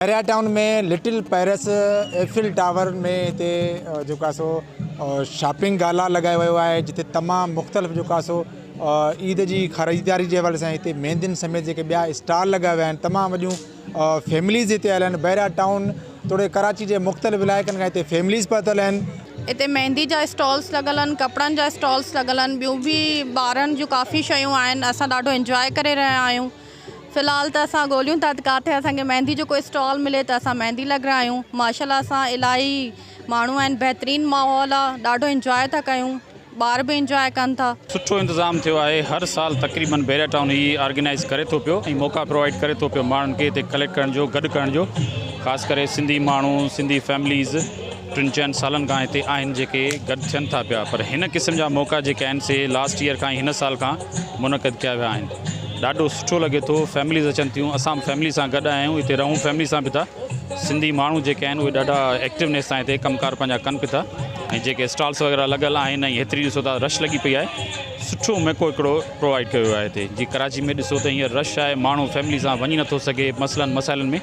बहरिया town में little Paris Eiffel tower में हिते जेको आहे सो शॉपिंग गाला लगायो वियो आहे, जिते तमामु मुख़्तलिफ़ जेको आहे सो ईद जी ख़रीदारी जे हवाले सां हिते मेहंदियुनि समेत जेके ॿिया स्टॉल लॻा विया आहिनि। तमामु वॾियूं फैमिलीज़ हिते आयल आहिनि। बहरिया टाउन थोरे कराची जे मुख़्तलिफ़ इलाइक़नि खां हिते फैमिलीज़ पहुतल आहिनि। इते मेहंदी जा स्टॉल्स लॻल आहिनि, कपिड़नि जा स्टॉल्स लॻल आहिनि, ॿियूं बि ॿारनि जूं काफ़ी शयूं आहिनि। असां ॾाढो इंजॉय करे रहिया आहियूं। फ़िलहाल त असां ॻोल्हियूं था किथे असांखे मेहंदी जो कोई स्टॉल मिले त असां मेहंदी लॻारायूं आहियूं। माशाल्लाह सां इलाही माण्हू आहिनि, बहितरीनु माहौल आहे, ॾाढो इंजॉय था कयूं, ॿार बि इंजॉय कनि था। सुठो इंतज़ाम थियो आहे। हर साल तक़रीबन बहरिया टाउन ही ऑर्गेनाइज़ करे थो पियो ऐं मौक़ा प्रोवाइड करे थो पियो माण्हुनि खे हिते कलेक्ट करण जो, गॾु करण जो। ख़ासि करे सिंधी माण्हू, सिंधी फैमिलीज़ 3-4 सालनि खां हिते आहिनि जेके गॾु थियनि था पिया। पर हिन क़िस्म जा मौक़ा जेके आहिनि से लास्ट ईयर खां हिन साल खां मुनक़िद कया विया आहिनि। ॾाढो सुठो लॻे थो, फैमिलीज़ अचनि थियूं, असां फैमिली सां गॾु आहियूं, हिते रहूं फैमिली सां बि था। सिंधी माण्हू जेके आहिनि उहे ॾाढा एक्टिवनेस सां हिते कमकार पंहिंजा कनि पिया था ऐं जेके स्टॉल्स वग़ैरह लॻल आहिनि ऐं हेतिरी ॾिसो था रश लॻी पई आहे। सुठो मौक़ो हिकिड़ो प्रोवाइड कयो वियो आहे हिते। जीअं कराची में ॾिसो त हींअर रश आहे, माण्हू फैमिली सां वञी नथो सघे मसइलनि मसाइलनि में।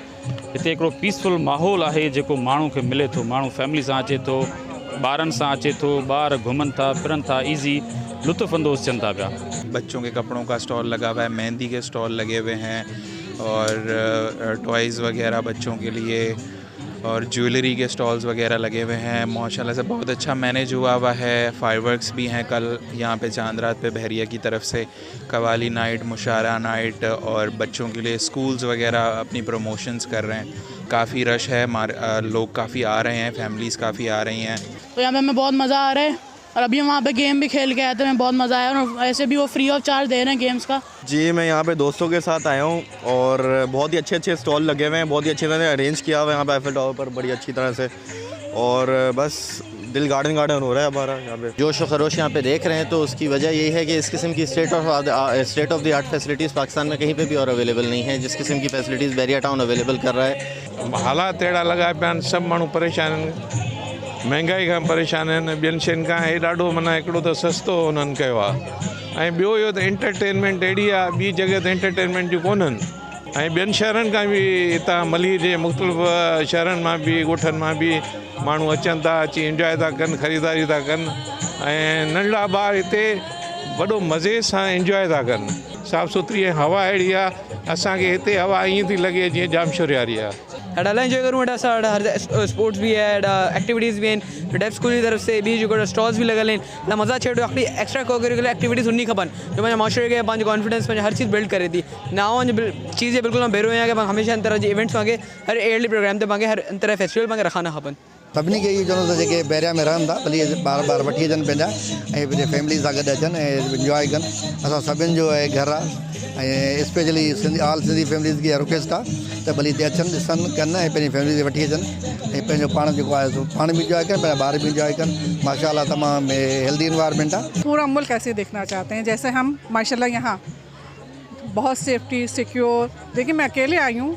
हिते हिकिड़ो पीसफुल माहौल आहे जेको माण्हू खे मिले थो। माण्हू फैमिली सां अचे थो, ॿारनि सां अचे थो, ॿार घुमनि था फिरनि था, ईज़ी लुत्फ़अंदोज़ थियनि था पिया। बच्चों के कपड़ों का स्टॉल लगा हुआ है, मेहंदी के स्टॉल लगे हुए हैं और टॉयज़ वगैरह बच्चों के लिए और ज्वेलरी के स्टॉल्स वगैरह लगे हुए हैं। माशाल्लाह से बहुत अच्छा मैनेज हुआ है। फायरवर्क्स भी हैं कल यहाँ पे चांद रात पे बहरिया की तरफ से कवाली नाइट, मुशारा नाइट और बच्चों के लिए स्कूल्स वगैरह अपनी प्रमोशंस कर रहे हैं। काफ़ी रश है, लोग काफ़ी आ रहे हैं, फैमिलीज़ काफ़ी आ रही हैं। तो यहाँ पे हमें बहुत मज़ा आ रहा है और अभी हम वहाँ पे गेम भी खेल के आए थे, हमें बहुत मज़ा आया और ऐसे भी वो फ्री ऑफ चार्ज दे रहे हैं गेम्स का। जी, मैं यहाँ पे दोस्तों के साथ आया हूँ और बहुत ही अच्छे स्टॉल लगे हुए हैं, बहुत ही अच्छी तरह से अरेंज किया हुआ है यहाँ पे एफिल टावर पर बड़ी अच्छी तरह से। और बस दिल गार्डन हो रहा है हमारा यहाँ पे। जोश व खरोश यहाँ पे देख रहे हैं तो उसकी वजह यही है कि इस किस्म की state of the art facilities Pakistan में कहीं पे भी और अवेलेबल नहीं है, जिस किस्म की फैसिलिटीज़ बहरिया टाउन अवेलेबल कर रहा है। हालात अहिड़ा लॻा पिया आहिनि, सभु माण्हू परेशान आहिनि, महांगाई खां परेशान आहिनि, ॿियनि शयुनि खां हे ॾाढो माना हिकिड़ो त सस्तो उन्हनि कयो आहे। ऐं ॿियो इहो त एंटरटेनमेंट अहिड़ी आहे, ॿी जॻह ते एंटरटेनमेंट जूं कोन्हनि। ऐं ॿियनि शहरनि खां बि हितां मलीर जे मुख़्तलिफ़ शहरनि मां बि, ॻोठनि मां बि माण्हू अचनि था, अची इंजॉय था कनि, ख़रीदारी था कनि ऐं नंढड़ा ॿार हिते वॾो मज़े सां इंजॉय था कनि। साफ़ सुथरी हवा अहिड़ी आहे, असांखे हिते हवा ईअं थी लॻे जीअं जामशोरी वारी आहे। ॾाढा इंजॉय करूँ हर स्पोर्ट्स भी है, एक्टिविटीज़ भी आहिनि। डेफ स्कूल की तरफ से भी जो स्टॉल्स भी लॻल आहिनि, मज़ा अचे वेठो। हिकिड़ी एक्स्ट्रा कोकरिकुलर एक्टिविटीज़ हुन खपनि जो पंहिंजे माशरे खे पंहिंजो कॉन्फिडेंस पंहिंजो हर चीज़ बिल्ड करे थी। ना चीज़ जे बिल्कुलु बेरो आहियां कि हमेशह इन तरह जी इवेंट्स वांगे हर ईयरली प्रोग्राम ते हर तरह फेस्टिवल वांगे रखाना खपनि। सभिनी खे इहो चवंदो त जेके बहरिया में रहनि था भली ॿार वठी अचनि पंहिंजा ऐं पंहिंजे फैमिली सां गॾु अचनि ऐं इंजॉय कनि। असां सभिनि जो आहे घर आहे ऐं स्पेशली सिंधी फैमिलीज़ खे रिक्वेस्ट आहे त भली हिते अचनि, ॾिसनि, कनि ऐं पंहिंजी फैमिली खे वठी अचनि ऐं पंहिंजो पाण जेको आहे सो पाण बि इंजॉय कनि, पंहिंजा ॿार बि इंजॉय कनि। माशाल्लाह तमामु हेल्दी इन्वायरमेंट आहे। पूरा मुल्क ऐसे देखना चाहते हैं जैसे हम माशाल्लाह यहाँ बहुत सेफ्टी सिक्योर। देखिए मैं अकेले आई हूँ,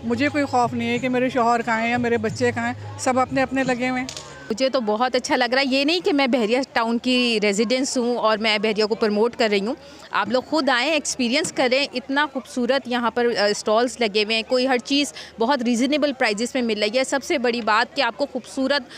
मुझे कोई खौफ नहीं है कि मेरे शौहर कहाँ हैं या मेरे बच्चे कहाँ हैं, सब अपने अपने लगे हुए हैं। मुझे तो बहुत अच्छा लग रहा है। ये नहीं कि मैं बहरिया टाउन की रेजिडेंस हूँ और मैं बहरिया को प्रमोट कर रही हूँ। आप लोग खुद आएँ, एक्सपीरियंस करें। इतना खूबसूरत यहाँ पर स्टॉल्स लगे हुए हैं, कोई हर चीज़ बहुत रीज़नेबल प्राइजेस में मिल रही है। सबसे बड़ी बात कि आपको खूबसूरत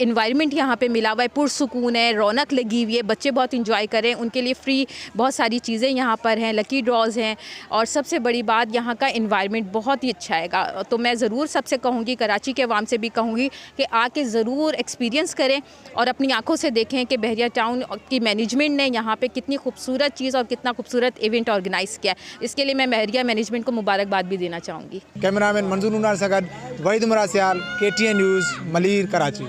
इन्वायरमेंट यहाँ पे मिला हुआ है, पुरसुकून है, रौनक लगी हुई है, बच्चे बहुत इंजॉय करें, उनके लिए फ्री बहुत सारी चीज़ें यहाँ पर हैं, लकी ड्रॉज़ हैं और सबसे बड़ी बात यहाँ का इन्वायरमेंट बहुत ही अच्छा है। तो मैं ज़रूर सबसे कहूँगी, कराची के अवाम से भी कहूँगी कि आके ज़रूर एक्सपीरियंस करें और अपनी आंखों से देखें कि बहरिया टाउन की मैनेजमेंट ने यहाँ पे कितनी खूबसूरत चीज़ और कितना खूबसूरत इवेंट ऑर्गेनाइज़ किया है। इसके लिए मैं बहरिया मैनेजमेंट को मुबारकबाद भी देना चाहूँगी। कैमरामैन मंजूर उनार सां गॾु वहीद मुराद सियाल, KTN न्यूज़, मलीर, कराची।